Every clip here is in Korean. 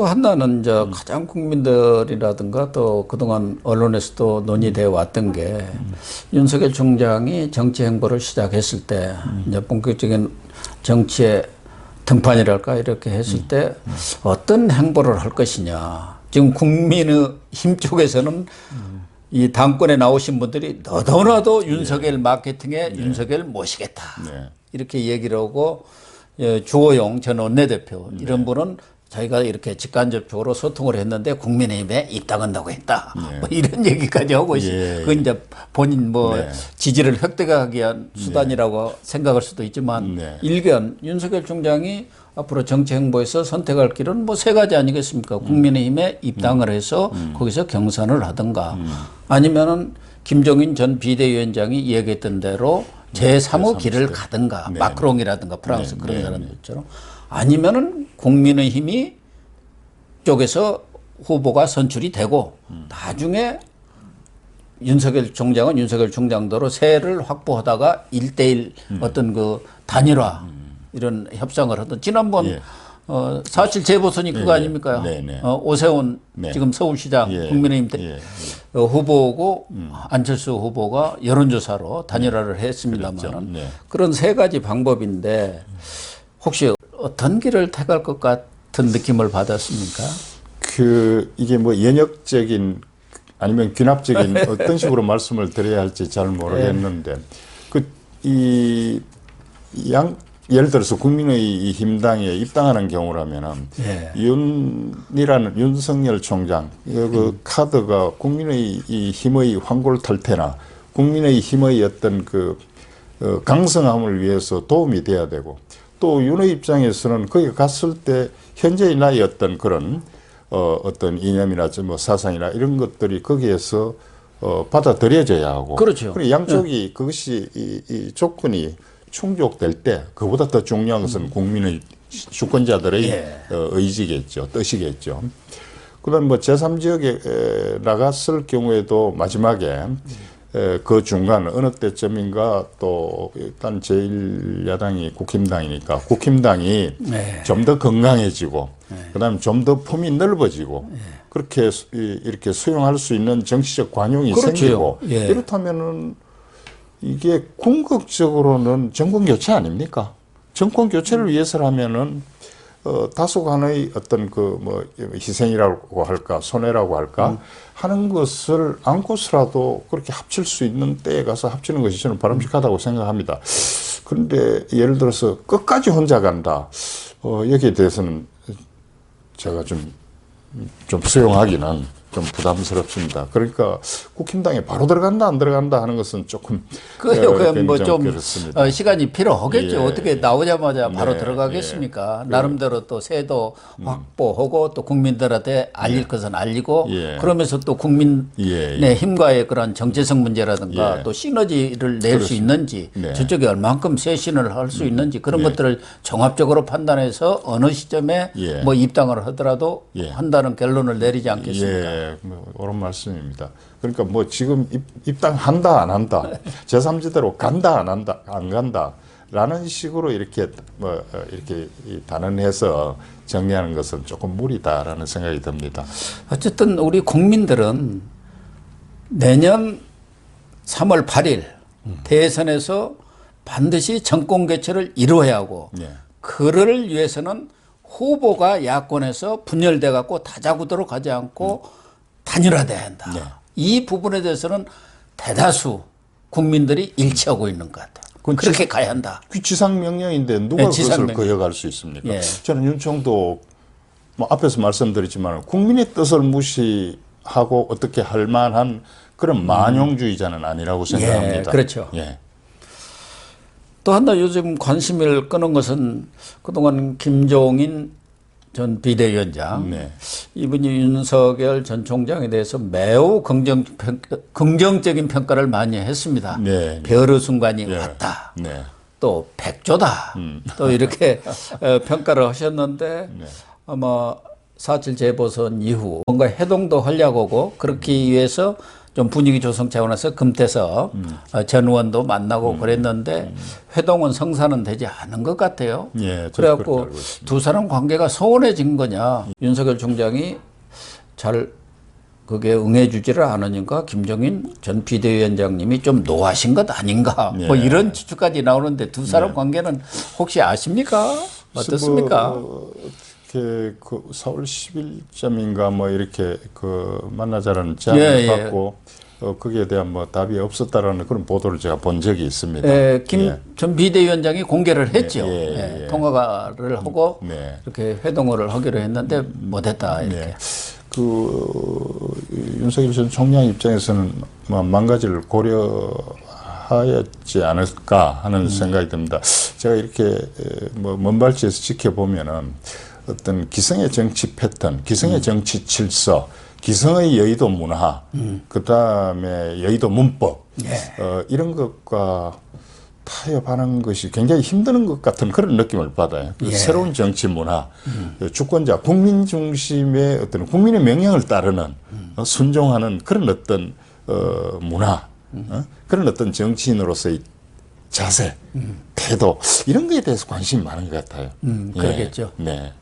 한나는 이제 가장 국민들이라든가 또 그동안 언론에서도 논의되어 왔던 게 윤석열 총장이 정치 행보를 시작했을 때 이제 본격적인 정치의 등판이랄까 이렇게 했을 때 어떤 행보를 할 것이냐. 지금 국민의힘 쪽에서는 이 당권에 나오신 분들이 너도나도 윤석열 마케팅에 윤석열 모시겠다. 이렇게 얘기를 하고 주호영 전 원내대표 이런 분은 저희가 이렇게 직간접적으로 소통을 했는데 국민의힘에 입당한다고 했다. 뭐 이런 얘기까지 하고 그건 이제 본인 지지를 획득하기 위한 수단이라고 생각할 수도 있지만 일견 윤석열 총장이 앞으로 정치 행보에서 선택할 길은 뭐 세 가지 아니겠습니까? 국민의힘에 입당을 해서 거기서 경선을 하든가 아니면은 김종인 전 비대위원장이 얘기했던 대로 제3의 길을 가든가 마크롱이라든가 프랑스 그런 사람들처럼 아니면은 국민의힘이 쪽에서 후보가 선출이 되고 나중에 윤석열 총장은 윤석열 총장대로 세를 확보하다가 1대1 어떤 그 단일화 이런 협상을 하던 지난번 4.7 재보선이 그거 아닙니까? 오세훈 지금 서울시장 국민의힘 후보고 안철수 후보가 여론조사로 단일화를 했습니다만 그런 세 가지 방법인데 혹시 어떤 길을 택할 것 같은 느낌을 받았습니까? 이게 뭐 연역적인 아니면 귀납적인 어떤 식으로 말씀을 드려야 할지 잘 모르겠는데 예를 들어서 국민의힘당에 입당하는 경우라면은 윤석열 총장 그 카드가 국민의힘의 환골탈태나 국민의힘의 어떤 강성함을 위해서 도움이 돼야 되고 또 윤의 입장에서는 거기 갔을 때 현재의 나의 어떤 그런 어떤 이념이나 뭐 사상이나 이런 것들이 거기에서 받아들여져야 하고 그렇죠. 그리고 양쪽이 그것이 이 조건이 충족될 때 그보다 더 중요한 것은 국민의 주권자들의 의지겠죠, 뜻이겠죠. 그다음 뭐 제3지역에 나갔을 경우에도 마지막에 그 중간 어느 때쯤인가 또 일단 제1야당이 국힘당이니까 국힘당이 좀 더 건강해지고 그다음에 좀 더 품이 넓어지고 그렇게 이렇게 수용할 수 있는 정치적 관용이 생기고 이렇다면은 이게 궁극적으로는 정권 교체 아닙니까? 정권 교체를 위해서라면은 다소간의 어떤 희생이라고 할까 손해라고 할까 하는 것을 안고서라도 그렇게 합칠 수 있는 때에 가서 합치는 것이 저는 바람직하다고 생각합니다. 그런데 예를 들어서 끝까지 혼자 간다. 여기에 대해서는 제가 좀 수용하기는 좀 부담스럽습니다. 그러니까 국힘당에 바로 들어간다 안 들어간다 하는 것은 조금 뭐 좀 시간이 필요하겠죠. 어떻게 나오자마자 바로 들어가겠습니까? 나름대로 또 세도 확보하고 또 국민들한테 알릴 것은 알리고 그러면서 또 국민의 힘과의 그런 정체성 문제라든가 또 시너지를 낼 수 있는지 저쪽에 얼만큼 쇄신을 할 수 있는지 그런 것들을 종합적으로 판단해서 어느 시점에 뭐 입당을 하더라도 한다는 결론을 내리지 않겠습니까? 옳은 말씀입니다. 그러니까 뭐 지금 입당한다 안 한다, 제3지대로 간다 안 한다 안 간다 라는 식으로 이렇게 이렇게 단언해서 정리하는 것은 조금 무리다라는 생각이 듭니다. 어쨌든 우리 국민들은 내년 3월 8일 대선에서 반드시 정권 교체를 이루어야 하고 그를 위해서는 후보가 야권에서 분열돼 갖고 다자구도로 가지 않고 단일화돼야 한다. 이 부분에 대해서는 대다수 국민들이 일치하고 있는 것 같아요. 그렇게 가야 한다. 지상 명령인데 누가 그것을 거역할 수 있습니까? 저는 윤총도 뭐 앞에서 말씀드렸지만 국민의 뜻을 무시하고 어떻게 할 만한 그런 만용주의자는 아니라고 생각합니다. 그렇죠. 또 하나 요즘 관심을 끄는 것은 그동안 김종인 전 비대위원장 이분이 윤석열 전 총장에 대해서 매우 긍정적인 평가를 많이 했습니다. 별의 순간이 왔다. 또 백조다. 또 이렇게 평가를 하셨는데 아마 4.7 재보선 이후 뭔가 해동도 하려고 하고 그렇기 위해서 좀 분위기 조성 차원에서 금태섭 전 의원도 만나고 그랬는데 회동은 성사는 되지 않은 것 같아요. 예, 저도 그렇게 그래갖고 알고 있습니다. 두 사람 관계가 소원해진 거냐. 윤석열 총장이 잘 그게 응해주지를 않으니까 김종인 전 비대위원장님이 좀 노하신 것 아닌가. 예. 뭐 이런 추측까지 나오는데 두 사람 관계는 혹시 아십니까? 어떻습니까? 이렇게 그 4월 10일쯤인가 뭐 이렇게 그 만나자라는 제안을 예, 예. 받고 거기에 대한 뭐 답이 없었다라는 그런 보도를 제가 본 적이 있습니다. 김 전 비대위원장이 공개를 했죠. 예, 예. 통화를 하고 네. 이렇게 회동을 하기로 했는데 못했다 이렇게. 네. 그 윤석열 전 총장 입장에서는 뭐 망가지를 고려하였지 않을까 하는 생각이 듭니다. 제가 이렇게 뭐 먼발치에서 지켜보면은 어떤 기성의 정치 패턴, 기성의 정치 질서, 기성의 여의도 문화, 그 다음에 여의도 문법, 이런 것과 타협하는 것이 굉장히 힘든 것 같은 그런 느낌을 받아요. 그 새로운 정치 문화, 주권자, 국민 중심의 어떤 국민의 명령을 따르는 순종하는 그런 어떤 문화, 그런 어떤 정치인으로서의 자세, 태도 이런 거에 대해서 관심이 많은 것 같아요. 그러겠죠. 네.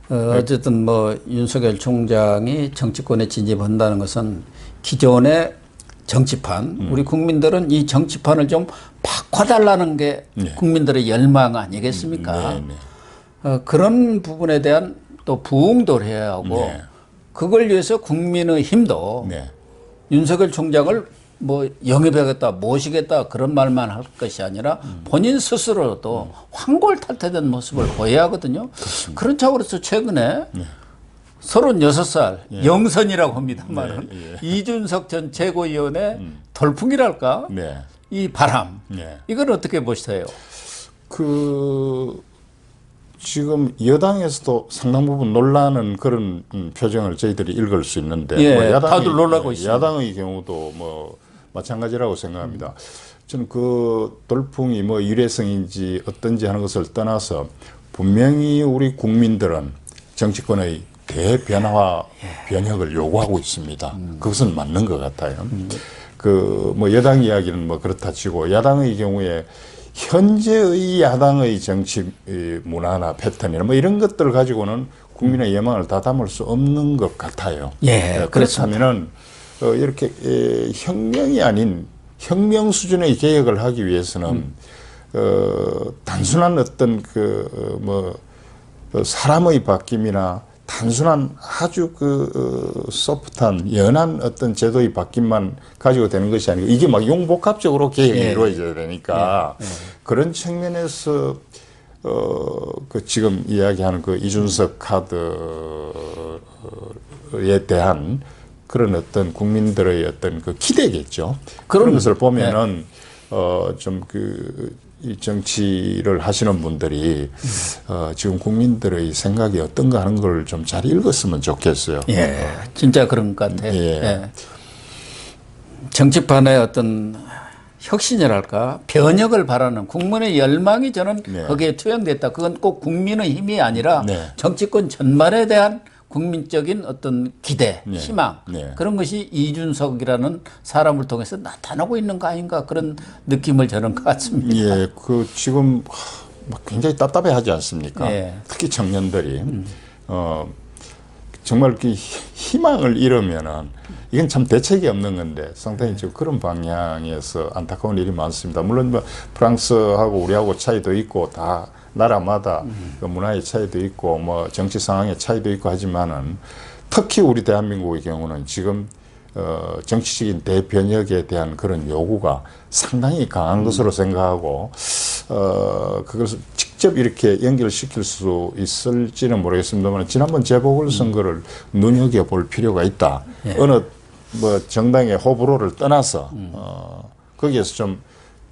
어쨌든 뭐 윤석열 총장이 정치권에 진입한다는 것은 기존의 정치판, 우리 국민들은 이 정치판을 좀 바꿔달라는 게 국민들의 열망 아니겠습니까? 그런 부분에 대한 또 부응도 해야 하고 그걸 위해서 국민의 힘도 윤석열 총장을 뭐 영입하겠다, 모시겠다 그런 말만 할 것이 아니라 본인 스스로도 황골탈퇴된 모습을 보여야 하거든요. 그런 차원에서 최근에 36살 영선이라고 합니다만은 이준석 전 최고위원의 돌풍이랄까 이 바람 이걸 어떻게 보시세요? 그 지금 여당에서도 상당 부분 놀라는 그런 표정을 저희들이 읽을 수 있는데 뭐 다들 놀라고 있습니다. 야당의 경우도 뭐 마찬가지라고 생각합니다. 저는 그 돌풍이 뭐 일회성인지 어떤지 하는 것을 떠나서 분명히 우리 국민들은 정치권의 대변화 변혁을 요구하고 있습니다. 그것은 맞는 것 같아요. 그 뭐 여당 이야기는 뭐 그렇다 치고 야당의 경우에 현재의 야당의 정치 문화나 패턴이나 뭐 이런 것들 가지고는 국민의 예망을 다 담을 수 없는 것 같아요. 그렇다면은 이렇게 혁명이 아닌 혁명 수준의 개혁을 하기 위해서는 단순한 어떤 그 뭐 사람의 바뀜이나 단순한 아주 소프트한 연한 어떤 제도의 바뀜만 가지고 되는 것이 아니고 이게 막 용복합적으로 개혁이 이루어져야 되니까 그런 측면에서 그 지금 이야기하는 그 이준석 카드에 대한 그런 어떤 국민들의 어떤 그 기대겠죠. 그런 것을 보면은 좀 이 정치를 하시는 분들이 지금 국민들의 생각이 어떤가 하는 걸 좀 잘 읽었으면 좋겠어요. 진짜 그런 것 같아요. 정치판의 어떤 혁신이랄까 변혁을 바라는 국민의 열망이 저는 거기에 투영됐다. 그건 꼭 국민의 힘이 아니라 정치권 전반에 대한 국민적인 어떤 기대, 희망 그런 것이 이준석이라는 사람을 통해서 나타나고 있는 거 아닌가 그런 느낌을 저는 갖습니다. 그 지금 굉장히 답답해하지 않습니까? 특히 청년들이 정말 그 희망을 잃으면은 이건 참 대책이 없는 건데 상당히 지금 그런 방향에서 안타까운 일이 많습니다. 물론 뭐 프랑스하고 우리하고 차이도 있고 다 나라마다 그 문화의 차이도 있고 뭐 정치 상황의 차이도 있고 하지만은 특히 우리 대한민국의 경우는 지금 정치적인 대변혁에 대한 그런 요구가 상당히 강한 것으로 생각하고 그것을 직접 이렇게 연결시킬 수 있을지는 모르겠습니다만 지난번 재보궐선거를 눈여겨볼 필요가 있다. 어느 뭐 정당의 호불호를 떠나서 거기에서 좀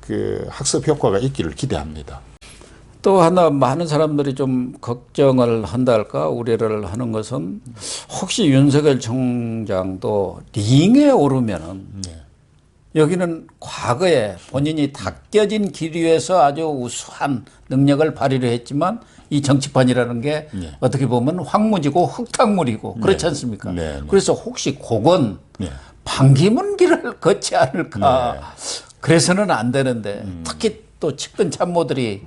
그 학습 효과가 있기를 기대합니다. 또 하나 많은 사람들이 좀 걱정을 한달까 우려를 하는 것은 혹시 윤석열 총장도 링에 오르면은 여기는 과거에 본인이 닦여진 길 위에서 아주 우수한 능력을 발휘를 했지만 이 정치판이라는 게 어떻게 보면 황무지고 흙탕물이고 그렇지 않습니까? 그래서 혹시 그건 반기문 길을 걷지 않을까. 그래서는 안 되는데 특히 또 측근 참모들이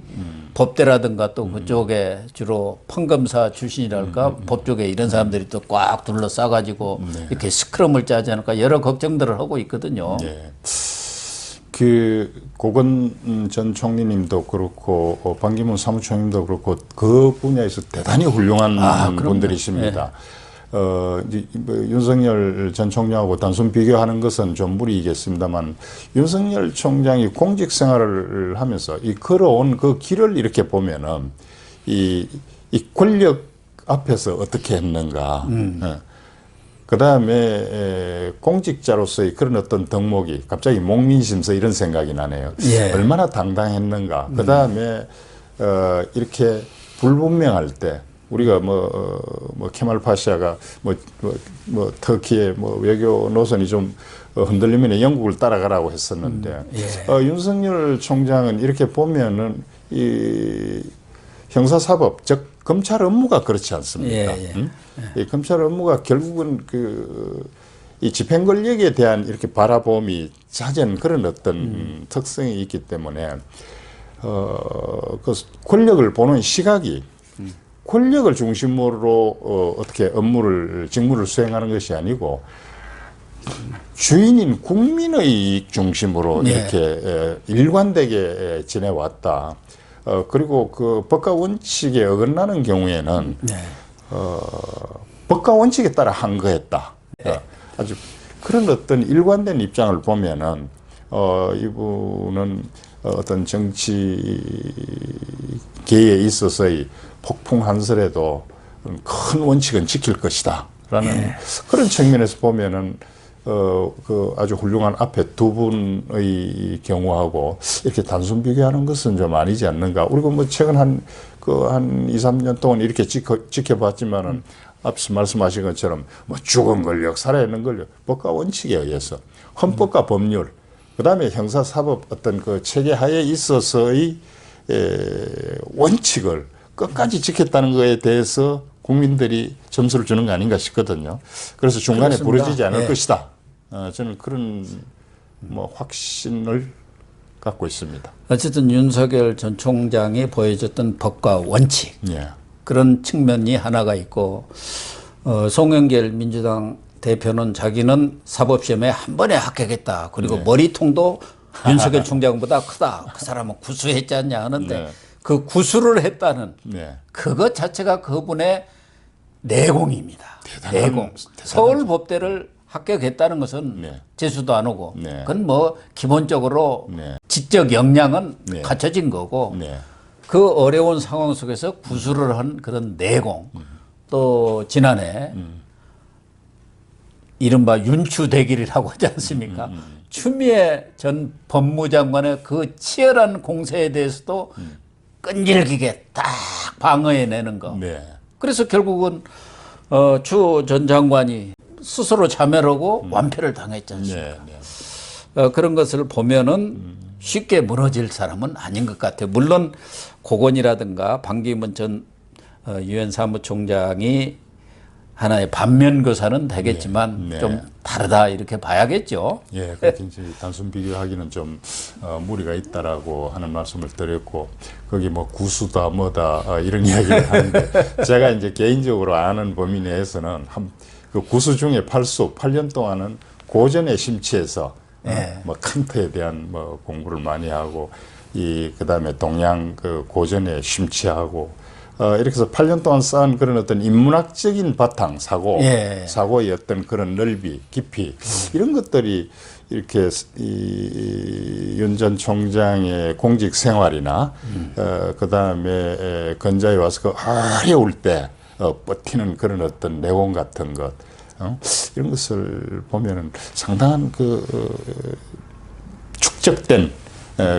법대라든가 또 그쪽에 주로 판검사 출신이랄까 법조계 이런 사람들이 또 꽉 둘러싸가지고 이렇게 스크럼을 짜지 않을까 여러 걱정들을 하고 있거든요. 네. 그 고건 전 총리님도 그렇고 반기문 사무총님도 그렇고 그 분야에서 대단히 훌륭한 분들이십니다. 이제 뭐 윤석열 전 총장하고 단순 비교하는 것은 좀 무리이겠습니다만 윤석열 총장이 공직 생활을 하면서 이 걸어온 그 길을 이렇게 보면은 이 권력 앞에서 어떻게 했는가. 그 다음에 공직자로서의 그런 어떤 덕목이 갑자기 목민심서 이런 생각이 나네요. 예. 얼마나 당당했는가. 그 다음에 이렇게 불분명할 때 우리가 뭐 케말 파샤가 터키의 외교 노선이 좀 흔들리면 영국을 따라가라고 했었는데 윤석열 총장은 이렇게 보면은 이 형사사법 즉 검찰 업무가 그렇지 않습니까? 이 검찰 업무가 결국은 이 집행 권력에 대한 이렇게 바라봄이 잦은 그런 어떤 특성이 있기 때문에 그 권력을 보는 시각이 권력을 중심으로 어떻게 직무를 수행하는 것이 아니고 주인인 국민의 이익 중심으로 이렇게 일관되게 지내왔다. 그리고 그 법과 원칙에 어긋나는 경우에는 법과 원칙에 따라 한 거였다. 아주 그런 어떤 일관된 입장을 보면은 이분은 어떤 정치계에 있어서의 폭풍 한설에도 큰 원칙은 지킬 것이다라는 그런 측면에서 보면은 그 아주 훌륭한 앞에 두 분의 경우하고 이렇게 단순 비교하는 것은 좀 아니지 않는가. 우리가 뭐 최근 한 2, 3년 동안 이렇게 지켜봤지만은 앞서 말씀하신 것처럼 뭐 죽은 권력, 살아있는 권력, 법과 원칙에 의해서 헌법과 법률, 그 다음에 형사사법 어떤 그 체계 하에 있어서의 원칙을 끝까지 지켰다는 것에 대해서 국민들이 점수를 주는 거 아닌가 싶거든요. 그래서 중간에 그렇습니다. 부러지지 않을 것이다. 저는 그런 확신을 갖고 있습니다. 어쨌든 윤석열 전 총장이 보여줬던 법과 원칙 그런 측면이 하나가 있고 송영길 민주당 대표는 자기는 사법시험에 한 번에 합격했다. 그리고 머리통도 윤석열 총장보다 크다. 그 사람은 구수했지 않냐 하는데 그 구수를 했다는 그것 자체가 그분의 내공입니다. 내공. 서울법대를 합격했다는 것은 재수도 안 오고 그건 뭐 기본적으로 지적 역량은 갖춰진 거고 그 어려운 상황 속에서 구수를 한 그런 내공 또 지난해 이른바 윤추대길이라고 하지 않습니까? 추미애 전 법무장관의 그 치열한 공세에 대해서도 끈질기게 딱 방어해내는 거. 그래서 결국은 추 전 장관이 스스로 자멸하고 완패를 당했지 않습니까? 그런 것을 보면은 쉽게 무너질 사람은 아닌 것 같아요. 물론 고건이라든가 반기문 전 유엔 사무총장이 하나의 반면교사는 되겠지만 좀 다르다 이렇게 봐야겠죠. 그렇게 이제 단순 비교하기는 좀 무리가 있다라고 하는 말씀을 드렸고 거기 뭐 구수다 뭐다 이런 이야기를 하는데 제가 이제 개인적으로 아는 범위 내에서는 그 구수 중에 팔수 8년 동안은 고전에 심취해서 뭐 칸트에 대한 뭐 공부를 많이 하고 그다음에 동양 그 고전에 심취하고 이렇게 해서 8년 동안 쌓은 그런 어떤 인문학적인 바탕, 사고의 어떤 그런 넓이, 깊이, 이런 것들이 이렇게 윤 전 총장의 공직 생활이나, 그 다음에 건자에 와서 그 어려울 때 버티는 그런 어떤 내공 같은 것, 이런 것을 보면은 상당한 축적된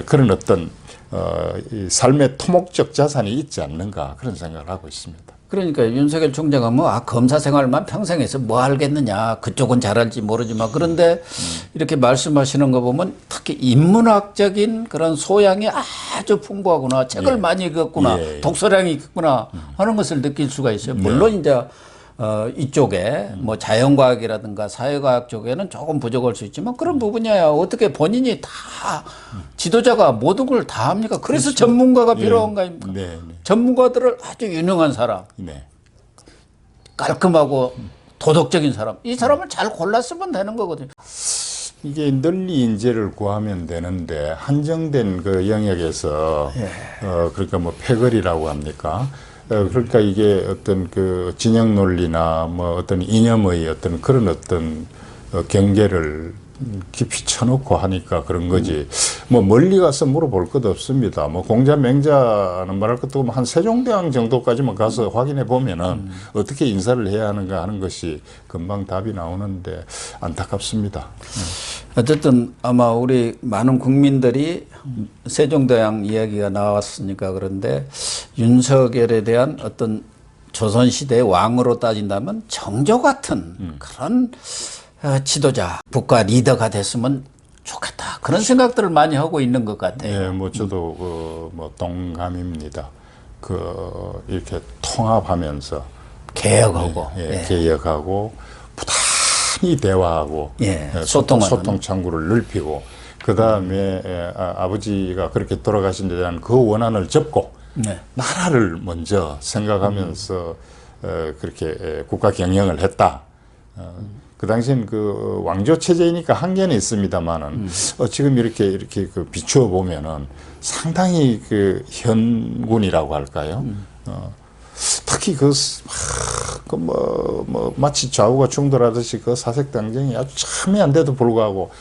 그런 어떤 이 삶의 토목적 자산이 있지 않는가 그런 생각을 하고 있습니다. 그러니까 윤석열 총장은 검사 생활만 평생 해서 뭐 알겠느냐. 그쪽은 잘할지 모르지만 그런데 이렇게 말씀하시는 거 보면 특히 인문학적인 그런 소양이 아주 풍부하구나. 책을 많이 읽었구나. 독서량이 있구나 하는 것을 느낄 수가 있어요. 물론 이제 이쪽에 뭐 자연과학이라든가 사회과학 쪽에는 조금 부족할 수 있지만 그런 부분이야 어떻게 본인이 다 지도자가 모든 걸 다 합니까? 그래서 전문가가 필요한 거 아닙니까? 네, 네. 전문가들을 아주 유능한 사람, 네. 깔끔하고 도덕적인 사람, 이 사람을 잘 골랐으면 되는 거거든요. 이게 널리 인재를 구하면 되는데 한정된 그 영역에서 그러니까 뭐 패거리라고 합니까? 그러니까 이게 어떤 그 진영 논리나 뭐 어떤 이념의 어떤 그런 어떤 경계를 깊이 쳐놓고 하니까 그런 거지. 뭐 멀리 가서 물어볼 것도 없습니다. 뭐 공자 맹자는 말할 것도 없고 한 세종대왕 정도까지만 가서 확인해 보면은 어떻게 인사를 해야 하는가 하는 것이 금방 답이 나오는데 안타깝습니다. 어쨌든 아마 우리 많은 국민들이 세종대왕 이야기가 나왔으니까 그런데 윤석열에 대한 어떤 조선시대의 왕으로 따진다면 정조 같은 그런 지도자, 국가 리더가 됐으면 좋겠다. 그런 생각들을 많이 하고 있는 것 같아요. 네, 뭐 저도 뭐 동감입니다. 이렇게 통합하면서 개혁하고, 개혁하고 부단히 대화하고 소통 창구를 넓히고 그 다음에 아버지가 그렇게 돌아가신 데 대한 그 원한을 접고 나라를 먼저 생각하면서 그렇게 국가 경영을 했다. 그 당시엔 그 왕조 체제이니까 한계는 있습니다만은 지금 이렇게 그 비추어 보면은 상당히 그 현군이라고 할까요? 특히 마치 좌우가 충돌하듯이 그 사색 당쟁이 아주 첨예한데도 불구하고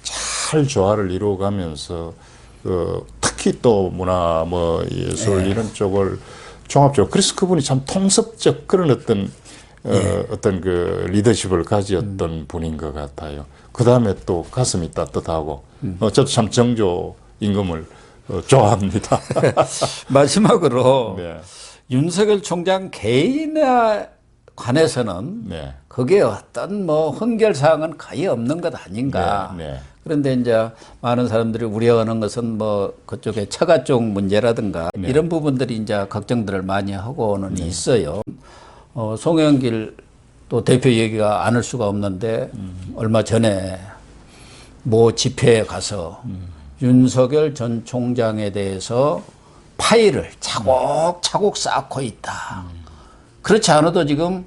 잘 조화를 이루어가면서 특히 또 문화 뭐 예술 이런 쪽을 종합적으로 그래서 그분이 참 통섭적 그런 어떤 그 리더십을 가지었던 분인 것 같아요. 그 다음에 또 가슴이 따뜻하고, 저도 참 정조 임금을 좋아합니다. 마지막으로 네. 윤석열 총장 개인에 관해서는 네. 그게 어떤 뭐 흥결사항은 거의 없는 것 아닌가. 네. 그런데 이제 많은 사람들이 우려하는 것은 뭐 그쪽에 처가 쪽 문제라든가 이런 부분들이 이제 걱정들을 많이 하고는 있어요. 송영길 또 대표 얘기가 안 할 수가 없는데 얼마 전에 모 집회에 가서 윤석열 전 총장에 대해서 파일을 차곡차곡 쌓고 있다. 그렇지 않아도 지금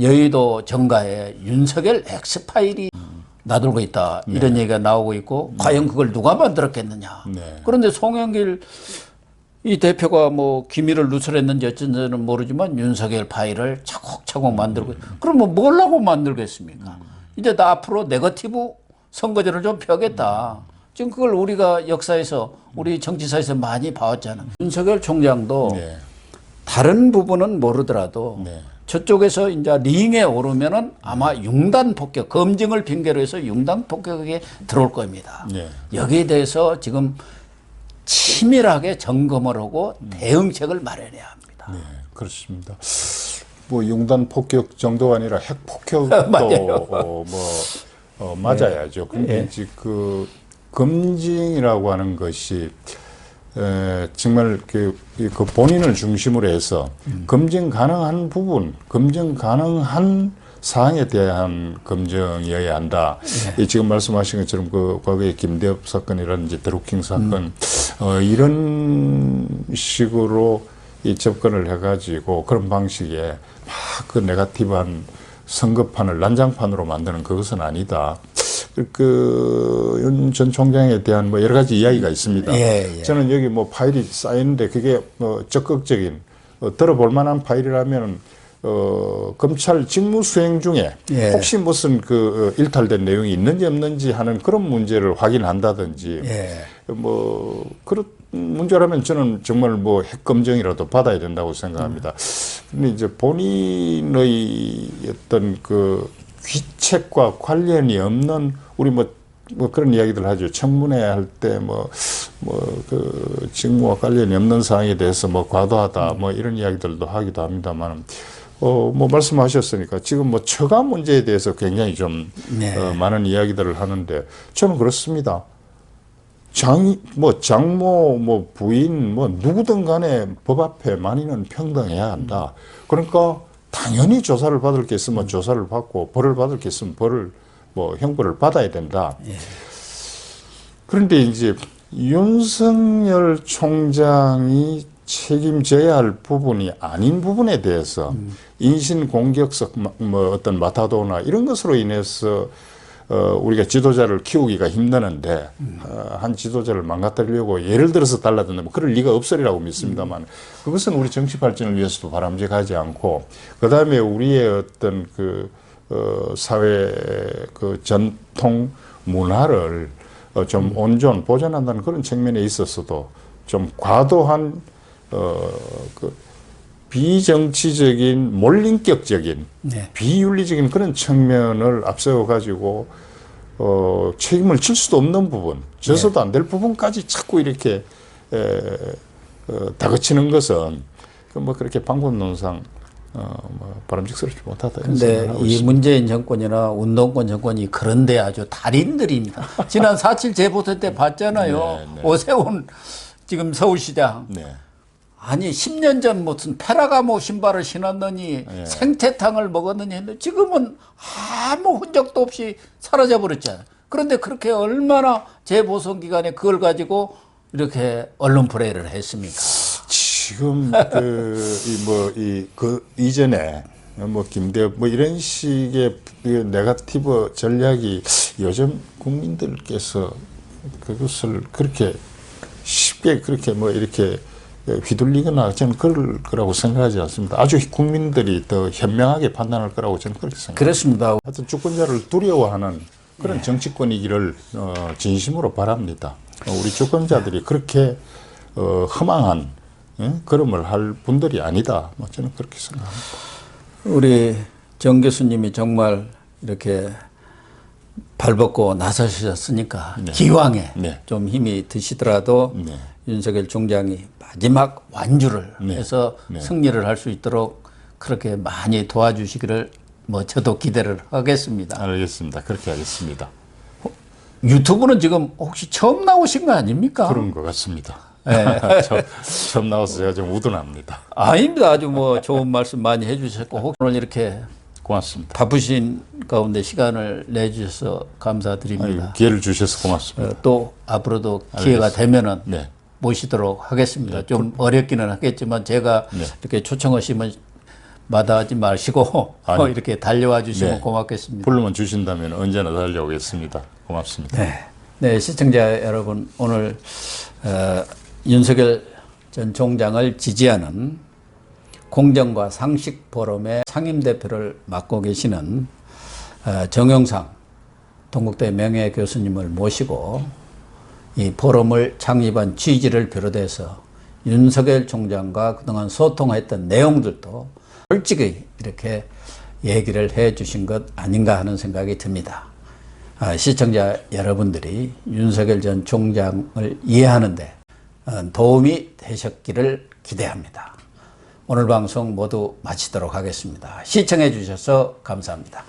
여의도 정가에 윤석열 X파일이 나돌고 있다. 이런 얘기가 나오고 있고 과연 그걸 누가 만들었겠느냐. 그런데 송영길 이 대표가 뭐 기밀을 누설했는지 어쩐지는 모르지만 윤석열 파일을 차곡차곡 만들고 그러면 뭘 하고 만들겠습니까? 이제 나 앞으로 네거티브 선거전을 좀 펴겠다. 지금 그걸 우리가 역사에서 우리 정치사에서 많이 봐왔잖아. 윤석열 총장도 다른 부분은 모르더라도 저쪽에서 이제 링에 오르면은 아마 융단 폭격, 검증을 핑계로 해서 융단 폭격에 들어올 겁니다. 여기에 대해서 지금 치밀하게 점검을 하고 대응책을 마련해야 합니다. 네, 그렇습니다. 뭐 융단 폭격 정도가 아니라 핵 폭격도 맞아야죠. 근데 이제 그 검증이라고 하는 것이 정말 그 본인을 중심으로 해서 검증 가능한 부분, 검증 가능한 사항에 대한 검증이어야 한다. 지금 말씀하신 것처럼 그 과거의 김대엽 사건이라든지 드루킹 사건 이런 식으로 이 접근을 해가지고 그런 방식의 막 그 네거티브한 선거판을 난장판으로 만드는 그것은 아니다. 윤 전 총장에 대한 뭐 여러 가지 이야기가 있습니다. 저는 여기 뭐 파일이 쌓이는데 그게 뭐 적극적인 들어볼 만한 파일이라면 검찰 직무 수행 중에 혹시 무슨 그 일탈된 내용이 있는지 없는지 하는 그런 문제를 확인한다든지 뭐 그런 문제라면 저는 정말 뭐 핵검증이라도 받아야 된다고 생각합니다. 근데 이제 본인의 어떤 그 귀책과 관련이 없는 우리 뭐 그런 이야기들 하죠. 청문회 할 때 그 직무와 관련이 없는 사항에 대해서 뭐 과도하다 뭐 이런 이야기들도 하기도 합니다만 뭐 말씀하셨으니까 지금 뭐 처가 문제에 대해서 굉장히 좀 많은 이야기들을 하는데 저는 그렇습니다. 장모, 부인, 누구든 간에 법 앞에 만인은 평등해야 한다. 그러니까 당연히 조사를 받을 게 있으면 조사를 받고 벌을 받을 게 있으면 벌을 뭐 형벌을 받아야 된다. 그런데 이제 윤석열 총장이 책임져야 할 부분이 아닌 부분에 대해서 인신공격성 뭐 어떤 마타도나 이런 것으로 인해서 우리가 지도자를 키우기가 힘드는데 한 지도자를 망가뜨리려고 예를 들어서 달라든다면 그럴 리가 없으리라고 믿습니다만 그것은 우리 정치 발전을 위해서도 바람직하지 않고 그다음에 우리의 어떤 그 사회 그 전통 문화를 좀 온전 보존한다는 그런 측면에 있어서도 좀 과도한 그 비정치적인 몰린격적인 네. 비윤리적인 그런 측면을 앞세워 가지고 책임을 질 수도 없는 부분, 져서도 안 될 부분까지 자꾸 이렇게 다그치는 것은 뭐 그렇게 방법론상 뭐 바람직스럽지 못하다. 근데 이 문재인 정권이나 운동권 정권이 그런데 아주 달인들입니다. 지난 4.7 재보선 때 봤잖아요. 네, 네. 오세훈 지금 서울시장. 네. 아니 10년 전 무슨 페라가모 신발을 신었느니 생태탕을 먹었느니 했는데 지금은 아무 흔적도 없이 사라져 버렸잖아요. 그런데 그렇게 얼마나 재보선 기간에 그걸 가지고 이렇게 언론 플레이를 했습니까? 지금 그 이전에 뭐 김대엽 뭐 이런 식의 그 네거티브 전략이 요즘 국민들께서 그것을 그렇게 쉽게 그렇게 뭐 이렇게 휘둘리거나 저는 그럴 거라고 생각하지 않습니다. 아주 국민들이 더 현명하게 판단할 거라고 저는 그렇게 생각합니다. 그렇습니다. 하여튼 주권자를 두려워하는 그런 정치권이기를 진심으로 바랍니다. 우리 주권자들이 그렇게 허망한 걸음을 할 분들이 아니다. 뭐 저는 그렇게 생각합니다. 우리 정 교수님이 정말 이렇게 발벗고 나서셨으니까 네. 기왕에 네. 좀 힘이 드시더라도 네. 윤석열 총장이 마지막 완주를 네. 해서 네. 승리를 할 수 있도록 그렇게 많이 도와주시기를 뭐 저도 기대를 하겠습니다. 알겠습니다. 그렇게 하겠습니다. 유튜브는 지금 혹시 처음 나오신 거 아닙니까? 그런 것 같습니다. 네. 처음 나와서 제가 좀 우둔합니다. 아닙니다. 아주 뭐 좋은 말씀 많이 해주셨고 혹시 오늘 이렇게 고맙습니다. 바쁘신 가운데 시간을 내주셔서 감사드립니다. 아유, 기회를 주셔서 고맙습니다. 또 앞으로도 기회가 되면은 네. 모시도록 하겠습니다. 좀 어렵기는 하겠지만 제가 네. 이렇게 초청하시면 마다하지 마시고 아니. 이렇게 달려와 주시면 네. 고맙겠습니다. 불러만 주신다면 언제나 달려오겠습니다. 고맙습니다. 네. 네, 시청자 여러분 오늘 윤석열 전 총장을 지지하는 공정과 상식 포럼의 상임대표를 맡고 계시는 정영상 동국대 명예교수님을 모시고 이 포럼을 창립한 취지를 비롯해서 윤석열 총장과 그동안 소통했던 내용들도 솔직히 이렇게 얘기를 해 주신 것 아닌가 하는 생각이 듭니다. 시청자 여러분들이 윤석열 전 총장을 이해하는 데 도움이 되셨기를 기대합니다. 오늘 방송 모두 마치도록 하겠습니다. 시청해 주셔서 감사합니다.